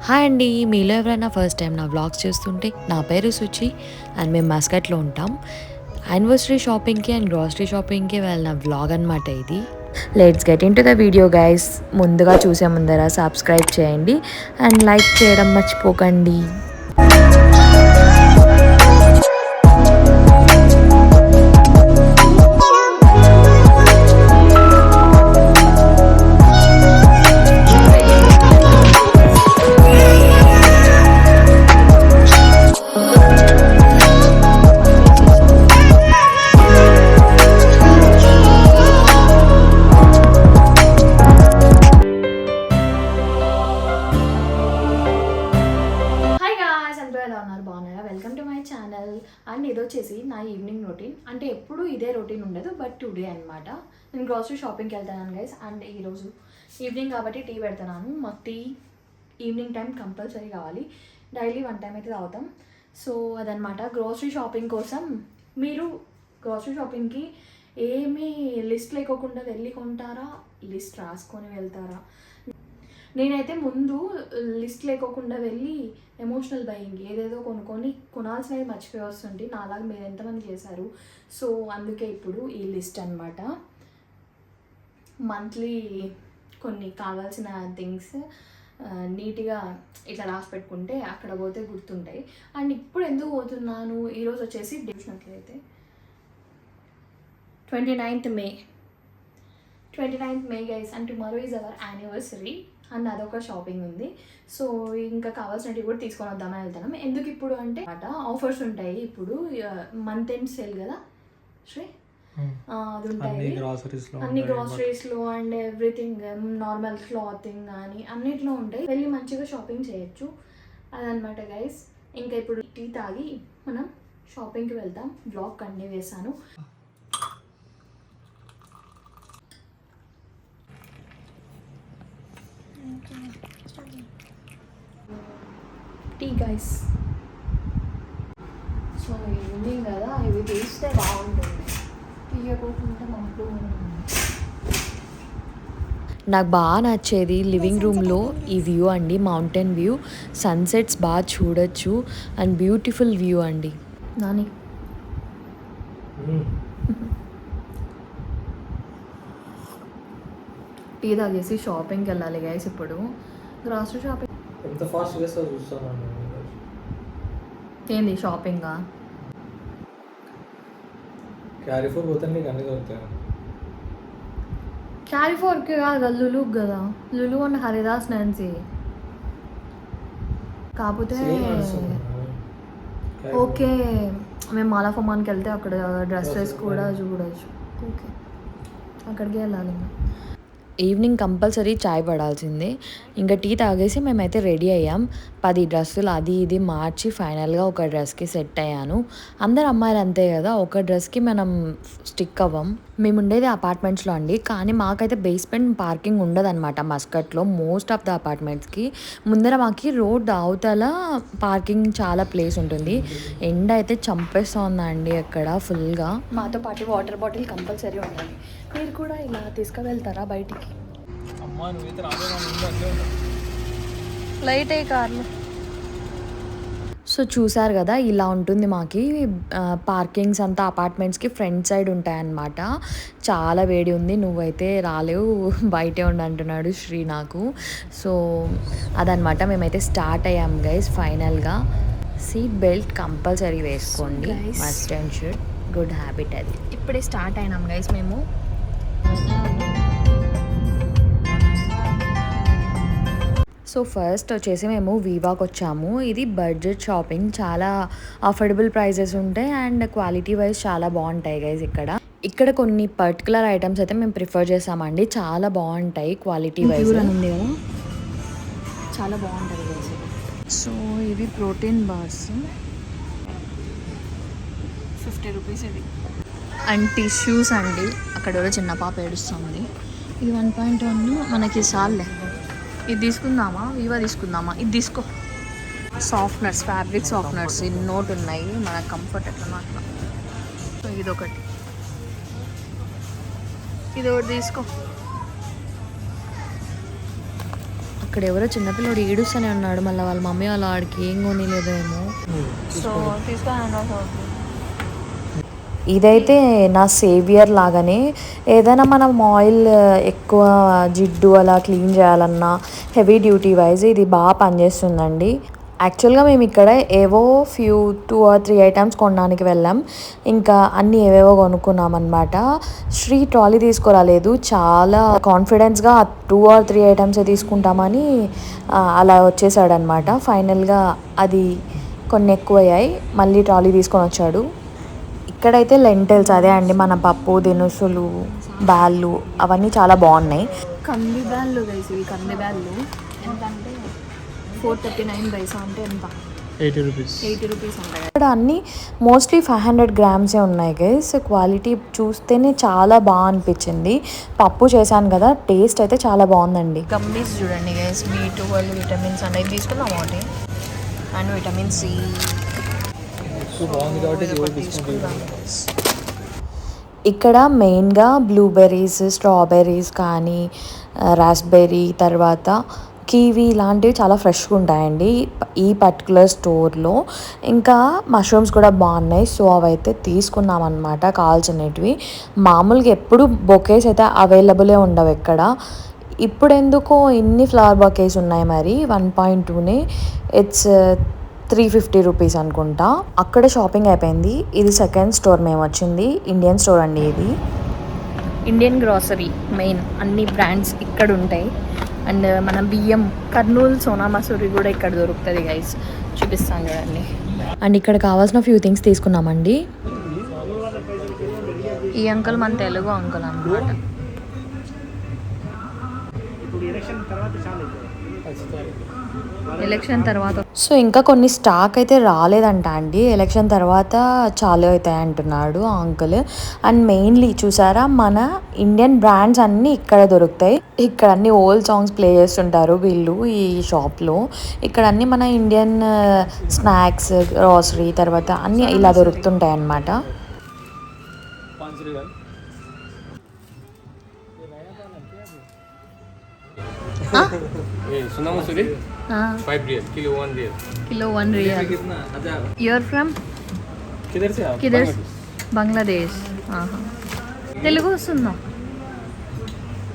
Hi అండి, మీలో ఎవరైనా ఫస్ట్ టైం నా వ్లాగ్స్ చూస్తుంటే నా పేరు సుచి అండ్ మేము మస్కట్లో ఉంటాం. యానివర్సరీ షాపింగ్కి అండ్ గ్రాసరీ షాపింగ్కి వెళ్ళిన వ్లాగ్ అనమాట ఇది. Let's get in to the video guys. ముందుగా చూసే ముందర సబ్స్క్రైబ్ చేయండి అండ్ లైక్ చేయడం మర్చిపోకండి. అండ్ ఇది వచ్చేసి నా ఈవినింగ్ రొటీన్. అంటే ఎప్పుడు ఇదే రొటీన్ ఉండదు, బట్ టుడే అనమాట నేను గ్రాసరీ షాపింగ్కి వెళ్తాను గైస్. అండ్ ఈరోజు ఈవినింగ్ కాబట్టి టీ పెడుతున్నాను. మాకు టీ ఈవినింగ్ టైం కంపల్సరీ కావాలి, డైలీ 1 టైం అయితే తాగుతాం. సో అదనమాట గ్రాసరీ షాపింగ్ కోసం. మీరు గ్రాసరీ షాపింగ్కి ఏమీ లిస్ట్ లేకోకుండా వెళ్ళి కొంటారా, లిస్ట్ రాసుకొని వెళ్తారా? నేనైతే ముందు లిస్ట్ లేకోకుండా వెళ్ళి ఎమోషనల్ బయింగ్ ఏదేదో కొనాల్సినవి మర్చిపోయి వస్తుంటే, నాలాగా మీరు ఎంతమంది చేశారు? సో అందుకే ఇప్పుడు ఈ లిస్ట్ అనమాట. మంత్లీ కొన్ని కావాల్సిన థింగ్స్ నీట్గా ఇట్లా రాసి పెట్టుకుంటే అక్కడ పోతే గుర్తుంటాయి. అండ్ ఇప్పుడు ఎందుకు పోతున్నాను, ఈరోజు వచ్చేసి చూసినట్లయితే 29th May guys. And tomorrow is our anniversary and అదొక షాపింగ్ ఉంది. సో ఇంకా కావాల్సినవి కూడా తీసుకొని వద్దామని వెళ్తున్నాం. ఎందుకు ఇప్పుడు అంటే ఆఫర్స్ ఉంటాయి ఇప్పుడు, మంత్ ఎండ్ సేల్ కదా శ్రీ, అది ఉంటాయి అన్ని గ్రాసరీస్లో అండ్ ఎవ్రీథింగ్, నార్మల్ క్లాతింగ్ కానీ అన్నిట్లో ఉంటాయి. వెళ్ళి మంచిగా షాపింగ్ చేయొచ్చు అదనమాట గైస్. ఇంకా ఇప్పుడు టీ తాగి మనం షాపింగ్కి వెళ్తాం. బ్లాగ్ కంటిన్యూ చేశాను. Tea guys. సో ఈవినింగ్ కదా, ఇవి తీస్తే బాగుంటుంది, తీయకోకుండా మాకు. నాకు బాగా నచ్చేది లివింగ్ రూమ్లో ఈ వ్యూ అండి, మౌంటైన్ వ్యూ, సన్సెట్స్ బాగా చూడొచ్చు అండ్ బ్యూటిఫుల్ వ్యూ అండి. నాని టీ తాగేసి షాపింగ్కి వెళ్ళాలి గైస్. ఇప్పుడు గ్రాసరీ షాపింగ్ ఎంత ఫాస్ట్ చేస్తావు చూస్తాను. ఏంది షాపింగా? క్యారీఫోర్ పోతే నీకు అన్నీ దొరుకుతాయి. క్యారీఫోర్కి కాదు, లులు కదా, లులు అండ్ హరిదాస్ నాన్సీ. కాకపోతే ఓకే, మేము మాలాఫమాన్కి వెళ్తే అక్కడ డ్రెస్సెస్ కూడా చూడవచ్చు. ఓకే, అక్కడికి వెళ్ళాలి. ఈవినింగ్ కంపల్సరీ చాయ్ పడాల్సిందే. ఇంకా టీ తాగేసి మేమైతే రెడీ అయ్యాం. 10 డ్రెస్సులు అది ఇది మార్చి ఫైనల్గా ఒక డ్రెస్కి సెట్ అయ్యాను. అందరు అమ్మాయిలు అంతే కదా, ఒక డ్రెస్కి మనం స్టిక్ అవ్వం. మేము ఉండేది అపార్ట్మెంట్స్లో అండి, కానీ మాకైతే బేస్మెంట్ పార్కింగ్ ఉండదన్నమాట మస్కట్లో. మోస్ట్ ఆఫ్ ద అపార్ట్మెంట్స్కి ముందర మాకు రోడ్ అవతల పార్కింగ్ చాలా ప్లేస్ ఉంటుంది. ఎండ అయితే చంపేస్తుందండి అక్కడ ఫుల్గా. మాతో పాటు వాటర్ బాటిల్ కంపల్సరీ ఉండాలి. మీరు కూడా ఇలా తీసుకువెళ్తారా బయటికి? లైట్ అయ్యి కార్లు. సో చూసారు కదా, ఇలా ఉంటుంది మాకి పార్కింగ్స్ అంతా అపార్ట్మెంట్స్కి ఫ్రంట్ సైడ్ ఉంటాయన్నమాట. చాలా వేడి ఉంది, నువ్వైతే రాలేవు బయటే ఉండి అంటున్నాడు శ్రీ నాకు. సో అదనమాట, మేమైతే స్టార్ట్ అయ్యాం గైస్. ఫైనల్గా సీట్ బెల్ట్ కంపల్సరీ వేసుకోండి, must and should, good habit అది. ఇప్పుడే స్టార్ట్ అయినాం గైస్ మేము. సో ఫస్ట్ వచ్చేసి మేము వీవాకి వచ్చాము. ఇది బడ్జెట్ షాపింగ్, చాలా అఫోర్డబుల్ ప్రైజెస్ ఉంటాయి అండ్ క్వాలిటీ వైజ్ చాలా బాగుంటాయి గైస్. ఇక్కడ కొన్ని పర్టికులర్ ఐటమ్స్ అయితే మేము ప్రిఫర్ చేసామండి, చాలా బాగుంటాయి క్వాలిటీ వైజ్. ఉంది కదా, చాలా బాగుంటుంది గైస్. సో ఇవి ప్రోటీన్ బార్స్, 50 రూపీస్ ఇది. అండ్ టిష్యూస్ అండి, అక్కడ చిన్న పాప ఏడుస్తుంది. ఇది 1.1 మనకి చాలే. ఇది తీసుకుందామా, వివా తీసుకుందామా? ఇది తీసుకో. సాఫ్ట్నర్స్, ఫ్యాబ్రిక్ సాఫ్ట్నర్స్ నోట్ ఉన్నాయి, మన కంఫర్ట్ ఎట్లా అట్లా. సో ఇదొకటి, ఇది ఒకటి తీసుకో. ఇక్కడ ఎవరో చిన్నపిల్లడు ఏడుస్తూనే ఉన్నాడు, మళ్ళీ వాళ్ళ మమ్మీ వాళ్ళ వాడికి ఏం కొనిలేదేమో. సో తీసుకో హ్యాండ్ వాష్ అవుతుంది. ఇదైతే నా సేవియర్ లాగానే. ఏదైనా మనం ఆయిల్ ఎక్కువ జిడ్డు అలా క్లీన్ చేయాలన్నా హెవీ డ్యూటీ వైజ్ ఇది బాగా పనిచేస్తుందండి. యాక్చువల్గా మేము ఇక్కడ ఏవో 2 or 3 ఐటమ్స్ కొనడానికి వెళ్ళాం. ఇంకా అన్నీ ఏవేవో కొనుక్కున్నాం అనమాట. శ్రీ ట్రాలీ తీసుకురాలేదు, చాలా కాన్ఫిడెన్స్గా 2 or 3 ఐటమ్సే తీసుకుంటామని అలా వచ్చేసాడనమాట. ఫైనల్గా అది కొన్ని ఎక్కువయ్యాయి, మళ్ళీ ట్రాలీ తీసుకొని వచ్చాడు. ఇక్కడైతే లెంటల్స్ అదే అండి మన పప్పు దినుసులు, బ్యాళ్ళు అవన్నీ చాలా బాగున్నాయి. కంది బ్యాళ్ళు గైస్, ఇవి కంది బ్యాళ్ళు ఎంత అంటే 439 పైసా, అంటే ఎంత 80 రూపీస్ ఉంటాయి. ఇక్కడ అన్నీ మోస్ట్లీ 500 grams ఉన్నాయి గైస్. క్వాలిటీ చూస్తేనే చాలా బాగా అనిపించింది. పప్పు చేశాను కదా, టేస్ట్ అయితే చాలా బాగుందండి. గమ్మీస్ చూడండి గైస్, B12 విటమిన్స్ అనేవి తీసుకున్నాం ఒకటి, అండ్ విటమిన్ సి బాగుంది కాబట్టి ఇక్కడ మెయిన్గా బ్లూబెర్రీస్, స్ట్రాబెర్రీస్ కానీ రాస్బెర్రీ, తర్వాత కివీ ఇలాంటివి చాలా ఫ్రెష్గా ఉంటాయండి ఈ పర్టికులర్ స్టోర్లో. ఇంకా మష్రూమ్స్ కూడా బాగున్నాయి, సో అవైతే తీసుకున్నాం అనమాట కావాల్సినవి. మామూలుగా ఎప్పుడు బొకేస్ అయితే అవైలబులే ఉండవు ఎక్కడ. ఇప్పుడు ఎందుకో ఇన్ని ఫ్లవర్ బొకేస్ ఉన్నాయి, మరి 1.2నే ఇట్స్ 350 రూపీస్ అనుకుంటా. అక్కడ షాపింగ్ అయిపోయింది. ఇది సెకండ్ స్టోర్ మేము వచ్చింది, ఇండియన్ స్టోర్ అండి ఇది. ఇండియన్ గ్రాసరీ మెయిన్ అన్ని బ్రాండ్స్ ఇక్కడ ఉంటాయి. అండ్ మన బియ్యం కర్నూలు సోనా మసూరి కూడా ఇక్కడ దొరుకుతుంది గైస్, చూపిస్తాను చూడండి. అండ్ ఇక్కడ కావాల్సిన ఫ్యూ థింగ్స్ తీసుకున్నామండి. ఈ అంకుల్ మన తెలుగు అంకుల్ అన్నమాట. ఎలక్షన్ తర్వాత సో ఇంకా కొన్ని స్టాక్ అయితే రాలేదంట అండి, ఎలక్షన్ తర్వాత చాలు అవుతాయి అంటున్నాడు ఆ అంకుల్. అండ్ మెయిన్లీ చూసారా, మన ఇండియన్ బ్రాండ్స్ అన్నీ ఇక్కడ దొరుకుతాయి. ఇక్కడ అన్ని ఓల్డ్ సాంగ్స్ ప్లే చేస్తుంటారు వీళ్ళు ఈ షాప్లో. ఇక్కడ అన్ని మన ఇండియన్ స్నాక్స్, గ్రాసరీ, తర్వాత అన్నీ ఇలా దొరుకుతుంటాయి అన్నమాట. सोना Mussoorie 5 real kilo 1 real kilo 1 real. कितना 1000? यू आर फ्रॉम किधर से आप? किधर? బంగ్లాదేశ్. తెలుగు వస్తుందా?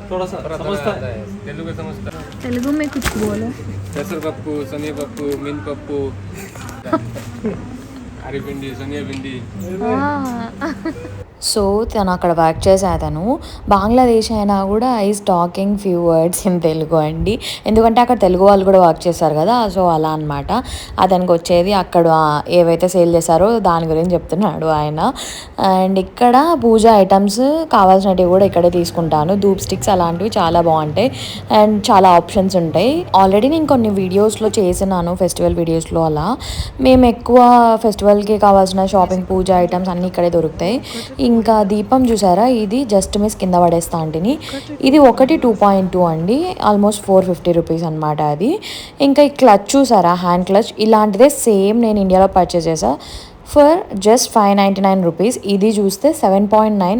थोड़ा सा समझता है तेलुगु समझता తెలుగు में कुछ बोलो. పెసరపప్పు శనగపప్పు మినపప్పు అరిపిండి శనగపిండి. సో తను అక్కడ వర్క్ చేసే అతను బంగ్లాదేశ్ అయినా కూడా is talking few words in Telugu అండి, ఎందుకంటే అక్కడ తెలుగు వాళ్ళు కూడా వర్క్ చేస్తారు కదా, సో అలా అనమాట. అతనికి వచ్చేది అక్కడ ఏవైతే సేల్ చేశారో దాని గురించి చెప్తున్నాడు ఆయన. అండ్ ఇక్కడ పూజ ఐటమ్స్ కావాల్సినవి కూడా ఇక్కడే తీసుకుంటాను. ధూప్ స్టిక్స్ అలాంటివి చాలా బాగుంటాయి అండ్ చాలా ఆప్షన్స్ ఉంటాయి. ఆల్రెడీ నేను కొన్ని వీడియోస్లో చేసినాను, ఫెస్టివల్ వీడియోస్లో. అలా మేము ఎక్కువ ఫెస్టివల్కి కావాల్సిన షాపింగ్, పూజ ఐటమ్స్ అన్నీ ఇక్కడే దొరుకుతాయి. ఇంకా దీపం చూసారా, ఇది జస్ట్ మిస్ కింద పడేస్తా అంటిని. ఇది ఒకటి 2.2 అండి, ఆల్మోస్ట్ 450 రూపీస్ అనమాట అది. ఇంకా ఈ క్లచ్ చూసారా, హ్యాండ్ క్లచ్, ఇలాంటిదే సేమ్ నేను ఇండియాలో పర్చేస్ చేసా ఫర్ జస్ట్ 599 రూపీస్. ఇది చూస్తే 7.9,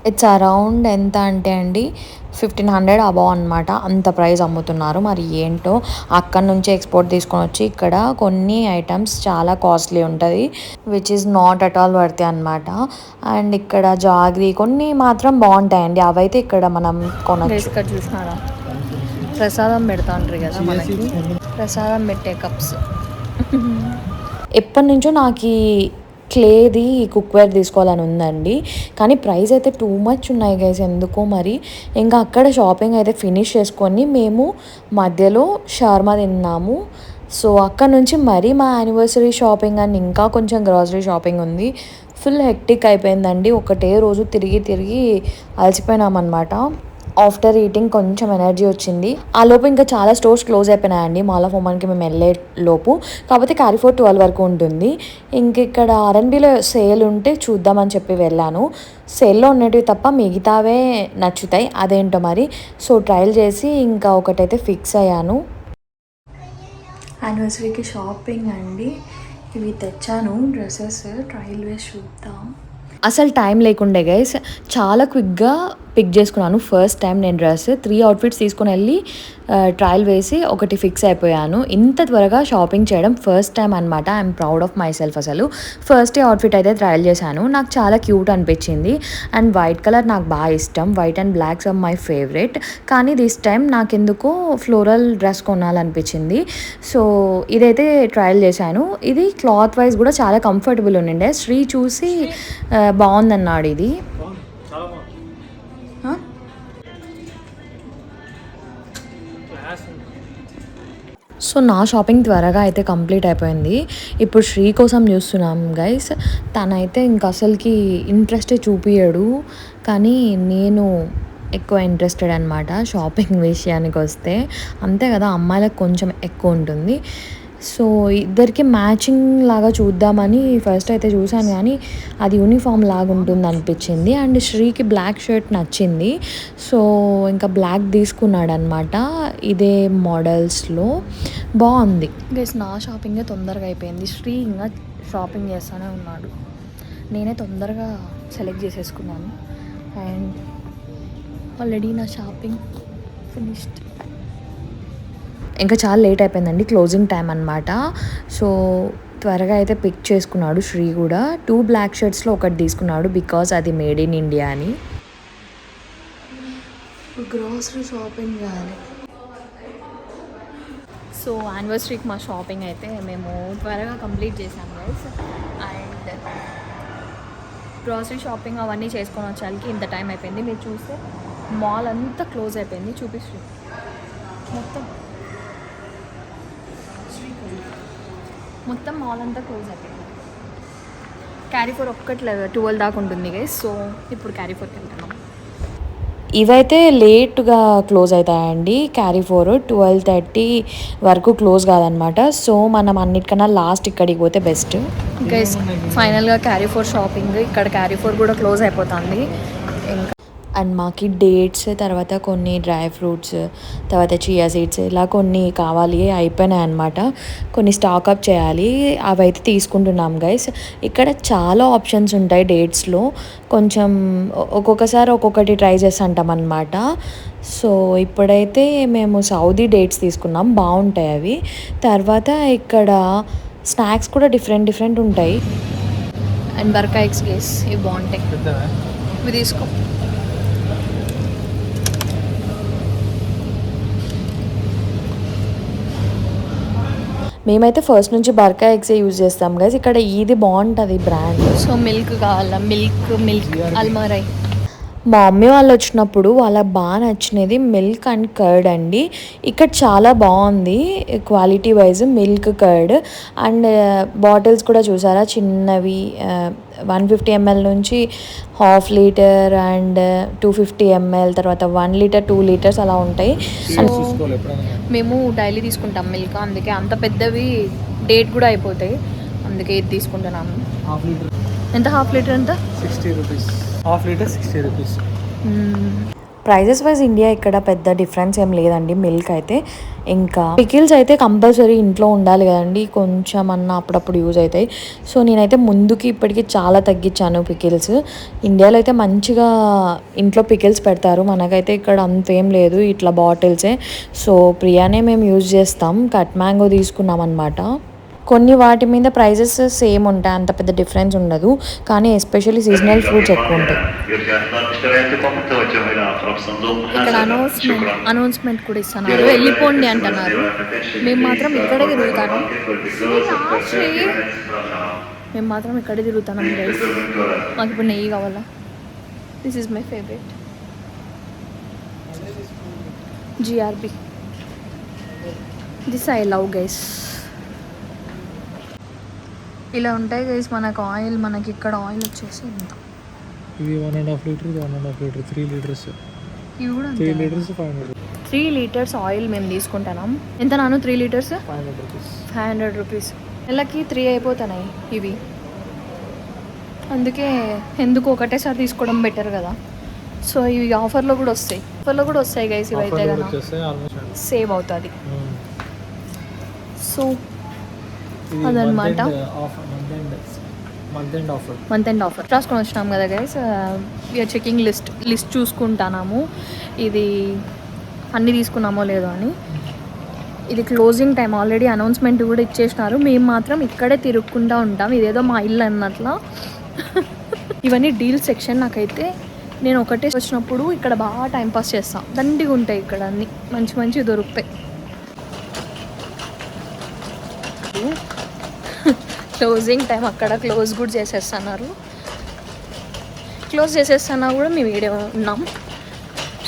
ఇట్స్ అరౌండ్ ఎంత అంటే అండి 1500 అబౌవ్ అనమాట. అంత ప్రైస్ అమ్ముతున్నారు. మరి ఏంటో అక్కడ నుంచి ఎక్స్పోర్ట్ తీసుకొని వచ్చి ఇక్కడ కొన్ని ఐటమ్స్ చాలా కాస్ట్లీ ఉంటుంది, which is not at all worthy అనమాట. అండ్ ఇక్కడ జాగ్రీ కొన్ని మాత్రం బాగుంటాయండి, అవైతే ఇక్కడ మనం కొనచ్చు. ఇక్కడ చూసినారా, ప్రసాదం పెడతా ఉంటారు కదా మనకి, ప్రసాదం పెట్టే కప్స్. ఎప్పటి నుంచో నాకు ఈ క్లేది కుక్వేర్ తీసుకోవాలని ఉందండి, కానీ ప్రైస్ అయితే టూ మచ్ ఉన్నాయి గైస్ ఎందుకో మరి. ఇంకా అక్కడ షాపింగ్ అయితే ఫినిష్ చేసుకొని మేము మధ్యలో షార్మా తిన్నాము. సో అక్కడ నుంచి మరీ మా యానివర్సరీ షాపింగ్ అండ్ ఇంకా కొంచెం గ్రాసరీ షాపింగ్ ఉంది. ఫుల్ హెక్టిక్ అయిపోయిందండి, ఒకటే రోజు తిరిగి తిరిగి అలసిపోయినామన్నమాట. ఆఫ్టర్ ఈటింగ్ కొంచెం ఎనర్జీ వచ్చింది. ఆ లోపు ఇంకా చాలా స్టోర్స్ క్లోజ్ అయిపోయినాయండి మాల్ ఆఫ్ ఉమెన్కి మేము వెళ్ళే లోపు. కాకపోతే క్యారిఫోర్ 12 వరకు ఉంటుంది. ఇంక ఇక్కడ ఆర్ఎన్బిలో సేల్ ఉంటే చూద్దామని చెప్పి వెళ్ళాను. సేల్లో ఉన్నటివి తప్ప మిగతావే నచ్చుతాయి, అదేంటో మరి. సో ట్రయల్ చేసి ఇంకా ఒకటైతే ఫిక్స్ అయ్యాను. యానివర్సరీకి షాపింగ్ అండి, ఇవి తెచ్చాను డ్రెస్సెస్, ట్రయల్ వేసి చూద్దాం. అసలు టైం లేకుండే గైస్, చాలా క్విక్గా పిక్ చేసుకున్నాను. ఫస్ట్ టైం నేను డ్రెస్ 3 అవుట్ఫిట్స్ తీసుకుని వెళ్ళి ట్రయల్ వేసి ఒకటి ఫిక్స్ అయిపోయాను. ఇంత త్వరగా షాపింగ్ చేయడం ఫస్ట్ టైం అనమాట. I'm proud of my self. అసలు ఫస్ట్ అవుట్ఫిట్ అయితే ట్రయల్ చేశాను. నాకు చాలా క్యూట్ అనిపించింది. అండ్ వైట్ కలర్ నాకు బాగా ఇష్టం. White and blacks are my favourite. కానీ దిస్ టైం నాకెందుకో ఫ్లోరల్ డ్రెస్ కొనాలనిపించింది. సో ఇదైతే ట్రయల్ చేశాను. ఇది క్లాత్ వైజ్ కూడా చాలా కంఫర్టబుల్ ఉండే. శ్రీ చూసి బాగుందన్నాడు ఇది. చాలా బాగుంది. సో నా షాపింగ్ త్వరగా అయితే కంప్లీట్ అయిపోయింది. ఇప్పుడు శ్రీ కోసం చూస్తున్నాం గైస్. తనైతే ఇంకా అసలుకి ఇంట్రెస్టే చూపించడు, కానీ నేను ఎక్కువ ఇంట్రెస్టెడ్ అనమాట షాపింగ్ విషయానికి వస్తే. అంతే కదా, అమ్మాయిలకు కొంచెం ఎక్కువ ఉంటుంది. సో ఇద్దరికి మ్యాచింగ్ లాగా చూద్దామని ఫస్ట్ అయితే చూశాను, కానీ అది యూనిఫామ్ లాగా ఉంటుంది అనిపించింది. అండ్ శ్రీకి బ్లాక్ షర్ట్ నచ్చింది, సో ఇంకా బ్లాక్ తీసుకున్నాడు అనమాట. ఇదే మోడల్స్లో బాగుంది గైస్. నా షాపింగే తొందరగా అయిపోయింది. శ్రీ ఇంకా షాపింగ్ చేస్తూనే ఉన్నాడు. నేనే తొందరగా సెలెక్ట్ చేసేసుకున్నాను. అండ్ ఆల్రెడీ నా షాపింగ్ ఫినిష్డ్. ఇంకా చాలా లేట్ అయిపోయిందండి, క్లోజింగ్ టైం అనమాట. సో త్వరగా అయితే పిక్ చేసుకున్నాడు శ్రీ కూడా. 2 బ్లాక్ షర్ట్స్లో ఒకటి తీసుకున్నాడు, బికాజ్ అది మేడ్ ఇన్ ఇండియా అని. గ్రోసరీ షాపింగ్ చేయాలి. సో యానివర్సరీకి మా షాపింగ్ అయితే మేము త్వరగా కంప్లీట్ చేసాం గైస్. అండ్ గ్రోసరీ షాపింగ్ అవన్నీ చేసుకొని వచ్చేసరికి ఇంత టైం అయిపోయింది. మీరు చూస్తే మాల్ అంతా క్లోజ్ అయిపోయింది. చూపిస్తుంది మొత్తం మాల్ అంతా క్లోజ్ అయిపోయింది. క్యారీఫోర్ ఒక్కటి 12 దాకా ఉంటుంది గైస్. సో ఇప్పుడు క్యారీఫోర్కి వెళ్తున్నాం. ఇవైతే లేట్గా క్లోజ్ అవుతాయండి. క్యారీఫోర్ 12:30 వరకు క్లోజ్ కాదనమాట. సో మనం అన్నిటికన్నా లాస్ట్ ఇక్కడికి పోతే బెస్ట్. గైస్ ఫైనల్గా క్యారీఫోర్ షాపింగ్, ఇక్కడ క్యారీఫోర్ కూడా క్లోజ్ అయిపోతుంది. ఇంకా అండ్ మాకి డేట్స్, తర్వాత కొన్ని డ్రై ఫ్రూట్స్, తర్వాత చియా సీడ్స్, ఇలా కొన్ని కావాలి, అయిపోయినాయి అనమాట. కొన్ని స్టాకప్ చేయాలి, అవి అయితే తీసుకుంటున్నాం గైస్. ఇక్కడ చాలా ఆప్షన్స్ ఉంటాయి డేట్స్లో. కొంచెం ఒక్కొక్కసారి ఒక్కొక్కటి ట్రై చేస్తుంటాం అనమాట. సో ఇప్పుడైతే మేము సౌదీ డేట్స్ తీసుకున్నాం, బాగుంటాయి అవి. తర్వాత ఇక్కడ స్నాక్స్ కూడా డిఫరెంట్ ఉంటాయి. అండ్ బర్కా ఎగ్స్ గైస్, ఇవి బాగుంటాయి, ఇవి తీసుకో. మేమైతే ఫస్ట్ నుంచి బర్కా ఎగ్సే యూజ్ చేస్తాం గైస్. ఇక్కడ ఇది బాగుంటుంది బ్రాండ్. సో మిల్క్ కావాలా? మిల్క్ అల్మారై. మా మమ్మీ వాళ్ళు వచ్చినప్పుడు వాళ్ళకి బాగా నచ్చినది మిల్క్ అండ్ కర్డ్ అండి. ఇక్కడ చాలా బాగుంది quality wise milk curd. And bottles కూడా చూసారా, చిన్నవి 150 ml నుంచి 1/2 లీటర్ అండ్ 250 ml, తర్వాత 1 లీటర్ 2 లీటర్స్ అలా ఉంటాయి. మేము డైలీ తీసుకుంటాం మిల్క్, అందుకే అంత పెద్దవి డేట్ కూడా అయిపోతాయి, అందుకే ఇది తీసుకుంటున్నాము. ఎంత 1/2 లీటర్? ఎంత? 60 rupees. 1/2 litre 60 rupees. Prices wise India ఇక్కడ పెద్ద డిఫరెన్స్ ఏం లేదండి మిల్క్ అయితే. ఇంకా పికిల్స్ అయితే కంపల్సరీ ఇంట్లో ఉండాలి కదండి, కొంచెం అన్న అప్పుడప్పుడు యూజ్ అవుతాయి. సో నేనైతే ముందుకి ఇప్పటికి చాలా తగ్గించాను పికిల్స్. ఇండియాలో అయితే మంచిగా ఇంట్లో పికిల్స్ పెడతారు, మనకైతే ఇక్కడ అంతేం లేదు, ఇట్లా బాటిల్సే. సో ప్రియానే మేము యూజ్ చేస్తాం. కట్ మ్యాంగో తీసుకున్నాం అనమాట. కొన్ని వాటి మీద ప్రైజెస్ సేమ్ ఉంటాయి, అంత పెద్ద డిఫరెన్స్ ఉండదు, కానీ ఎస్పెషల్లీ సీజనల్ ఫ్రూట్స్ ఎక్కువ ఉంటాయి. ఇక్కడ అనౌన్స్మెంట్ కూడా ఇస్తున్నారు, వెళ్ళిపోండి అంటున్నారు. మేము మాత్రం ఇక్కడే తిరుగుతాను, గైస్. మాకు ఇప్పుడు నెయ్యి కావాలా? This is my favourite GRB. This I love guys. ఇలా ఉంటాయి గైస్ మనకు ఆయిల్. మనకి ఇక్కడ ఆయిల్ వచ్చేసి ఎంత, ఇది 1.5 లీటర్, ఇది 1.5 లీటర్, 3 లీటర్స్. ఇవి కూడా 3 లీటర్స్ 500. 3 లీటర్స్ ఆయిల్ మేము తీసుకుంటున్నాం. ఎంత నాను 3 లీటర్స్? 500 రూపీస్. 500 రూపీస్. నెలకి 3 అయిపోతున్నాయి ఇవి, అందుకే ఎందుకు ఒకటేసారి తీసుకోవడం బెటర్ కదా. సో ఇవి ఆఫర్లో కూడా వస్తాయి గైస్. ఇవైతే కదా సేవ్ అవుతుంది. సో అదనమాట. Month end offer. Month end offer రాసుకొని వచ్చినాం కదా గైస్. వీఆర్ చెకింగ్ లిస్ట్ చూసుకుంటాము ఇది అన్నీ తీసుకున్నామో లేదో అని. ఇది క్లోజింగ్ టైం ఆల్రెడీ అనౌన్స్మెంట్ కూడా ఇచ్చేసినారు. మేము మాత్రం ఇక్కడే తిరుక్కుంటూ ఉంటాం, ఇదేదో మా ఇల్లు అన్నట్లా. ఇవన్నీ డీల్ సెక్షన్. నాకైతే నేను ఒకటే వచ్చినప్పుడు ఇక్కడ బాగా టైంపాస్ చేస్తాను. దండిగా ఉంటాయి ఇక్కడ, అన్నీ మంచి మంచి దొరుకుతాయి. క్లోజింగ్ టైం అక్కడ క్లోజ్ కూడా చేసేస్తున్నారు. క్లోజ్ చేసేస్తున్నా కూడా మేము వీడియో ఉన్నాం.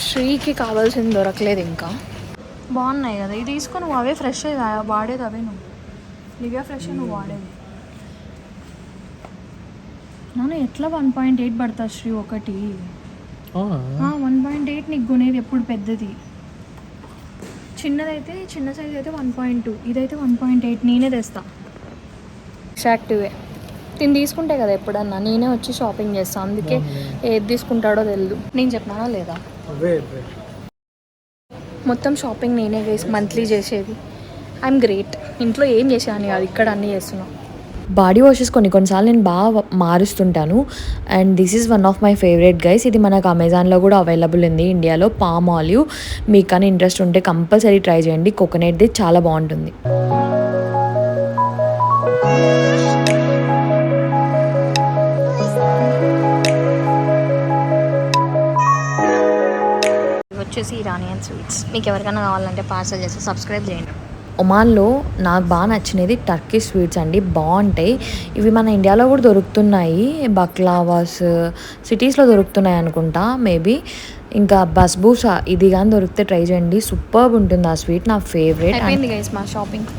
శ్రీకి కావాల్సింది దొరకలేదు ఇంకా. బాగున్నాయి కదా, ఇది తీసుకొని నువ్వు అవే ఫ్రెష్ వాడేది, అవే నువ్వు నివ్యా ఫ్రెష్ నువ్వు వాడేది. నాన్న ఎట్లా 1.8 పడతా శ్రీ ఒకటి. 1.8 నీకు కొనేది ఎప్పుడు పెద్దది. చిన్నదైతే చిన్న సైజ్ అయితే 1.2, ఇదైతే 1.8. నేనే తెస్తా ఎగ్జాక్టివే. తిని తీసుకుంటే కదా ఎప్పుడన్నా, నేనే వచ్చి షాపింగ్ చేస్తాను. అందుకే ఏది తీసుకుంటాడో తెలియదు. నేను చెప్పినానా లేదా? మొత్తం షాపింగ్ నేనే చేసి మంత్లీ చేసేది. I'm great. ఇంట్లో ఏం చేసాను కాదు, ఇక్కడ అన్నీ చేస్తున్నాను. బాడీ వాషెస్ కొన్నిసార్లు నేను బాగా మారుస్తుంటాను. And this is one of my favourite guys. ఇది మనకు అమెజాన్లో కూడా అవైలబుల్ ఉంది ఇండియాలో. Palm olive. మీకు కానీ ఇంట్రెస్ట్ ఉంటే కంపల్సరీ ట్రై చేయండి. కోకోనట్ది చాలా బాగుంటుంది. వచ్చేసి ఇరానియన్ స్వీట్స్. మీకు ఎవరికైనా కావాలంటే పార్సల్ చేసి సబ్స్క్రైబ్ చేయండి. ఒమాన్లో నాకు బాగా నచ్చినది టర్కిష్ స్వీట్స్ అండి, బాగుంటాయి. ఇవి మన ఇండియాలో కూడా దొరుకుతున్నాయి. బక్లావాస్ సిటీస్లో దొరుకుతున్నాయి అనుకుంటా మేబీ. ఇంకా బస్బూసా ఇది కానీ దొరికితే ట్రై చేయండి, సూపర్బ్ ఉంటుంది ఆ స్వీట్. నా ఫేవరెట్. అయిపోయింది గైస్ మా షాపింగ్.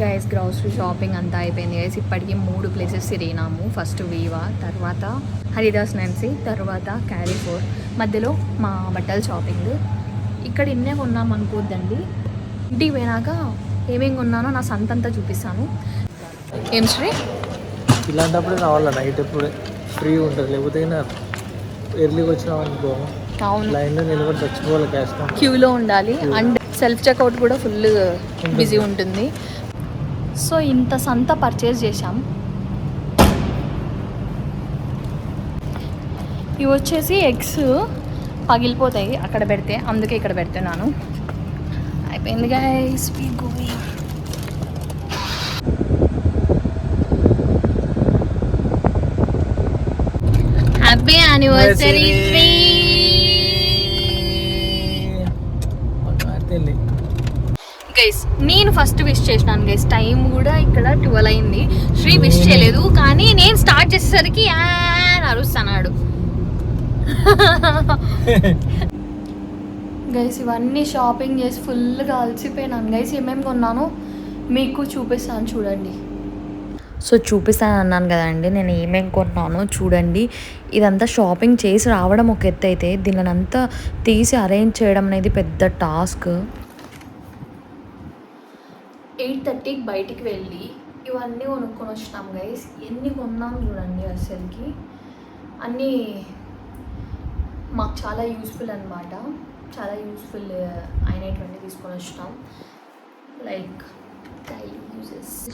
గైస్ గ్రాసరీ షాపింగ్ అంతా అయిపోయింది గైస్. ఇప్పటికీ 3 ప్లేసెస్ తిరిగినాము. ఫస్ట్ వీవా, తర్వాత హరిదాస్ నాన్సీ, తర్వాత క్యారీఫోర్, మధ్యలో మా బట్టల షాపింగ్. ఇక్కడ ఇన్నే కొన్నాం అనుకోద్దండి. ఇంటికి పోయినాక ఏమేమి కొన్నానో నా సంతంతా చూపిస్తాను. ఏం శ్రీ? ఇలాంటప్పుడే రావాలా, నైట్ ఎప్పుడే ఫ్రీ ఉంటుంది. లేకపోతే ఎర్లీగా వచ్చినాం అనుకో, అవును, లైన్లో నిలబడి చచ్చిపోవాలి, క్యాష్ క్యూలో ఉండాలి. అండ్ సెల్ఫ్ చెక్అవుట్ కూడా ఫుల్ బిజీ ఉంటుంది. సో ఇంత సంత పర్చేస్ చేసాం. ఇవి వచ్చేసి ఎగ్స్ పగిలిపోతాయి అక్కడ పెడితే, అందుకే ఇక్కడ పెడుతున్నాను. అయిపోయింది guys, we going. Happy anniversary Sri. Guys నేను ఫస్ట్ విష్ చేసినాను గైస్. టైం కూడా ఇక్కడ 12 అయింది. శ్రీ విష్ చేయలేదు, కానీ నేను స్టార్ట్ చేసేసరికి అరుస్తున్నాడు. గైస్ ఇవన్నీ షాపింగ్ చేసి ఫుల్గా అలసిపోయినాను గైస్. ఏమేమి కొన్నానో మీకు చూపిస్తాను చూడండి. సో చూపిస్తాను అన్నాను కదండి, నేను ఏమేమి కొన్నానో చూడండి. ఇదంతా షాపింగ్ చేసి రావడం ఒక ఎత్తు అయితే, దీనిని అంతా తీసి అరేంజ్ చేయడం అనేది పెద్ద టాస్క్. 8:30కి బయటికి వెళ్ళి ఇవన్నీ కొనుక్కొని వచ్చినాం గైస్. ఎన్ని కొన్నాం చూడండి అసలుకి. అన్నీ మాకు చాలా యూస్ఫుల్ అనమాట. చాలా యూస్ఫుల్ అయినటువంటి తీసుకొని వచ్చినాం. లైక్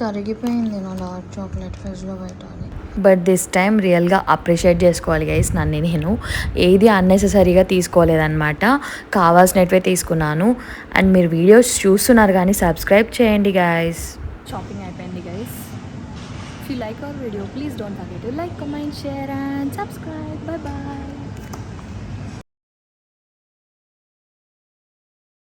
కరిగిపోయింది నా డార్క్ చాక్లెట్ ఫ్రిడ్జ్లో పెట్టాలి. బట్ దిస్ టైం రియల్గా అప్రిషియేట్ చేసుకోవాలి గైస్ నన్ను. నేను ఏది అన్నెసెసరీగా తీసుకోలేదన్నమాట, కావాల్సినవే తీసుకున్నాను. అండ్ మీరు వీడియోస్ చూస్తున్నారు కానీ సబ్స్క్రైబ్ చేయండి గైస్. షాపింగ్ అయిపోయింది guys. If you like our video please don't forget to like, comment, share and subscribe. Bye bye.